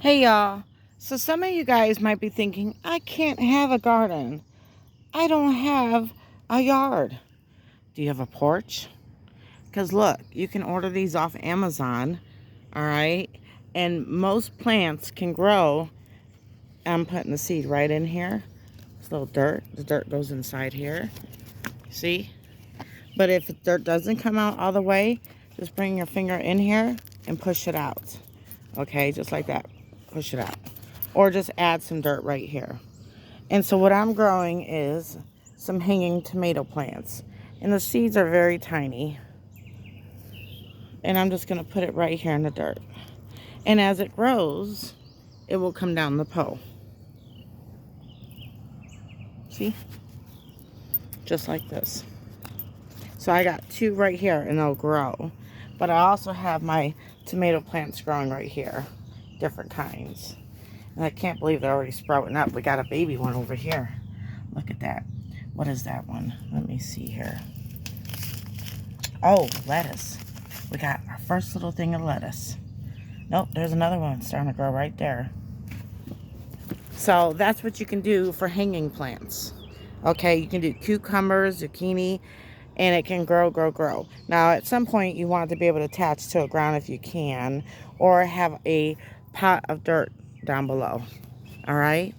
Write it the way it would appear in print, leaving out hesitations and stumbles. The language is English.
Hey y'all, so some of you guys might be thinking, I can't have a garden. I don't have a yard. Do you have a porch? Because look, you can order these off Amazon, all right? And most plants can grow. I'm putting the seed right in here. It's a little dirt. The dirt goes inside here. See? But if the dirt doesn't come out all the way, just bring your finger in here and push it out. Okay, just like that. Push it out. Or just add some dirt right here. And so what I'm growing is some hanging tomato plants. And the seeds are very tiny. And I'm just going to put it right here in the dirt. And as it grows, it will come down the pole. See? Just like this. So I got two right here and they'll grow. But I also have my tomato plants growing right here. Different kinds. And I can't believe they're already sprouting up. We got a baby one over here. Look at that. What is that one? Let me see here. Oh, lettuce. We got our first little thing of lettuce. Nope, there's another one starting to grow right there. So that's what you can do for hanging plants. Okay, you can do cucumbers, zucchini, and it can grow, grow, grow. Now, at some point, you want it to be able to attach to the ground if you can, or have a pot of dirt down below. All right?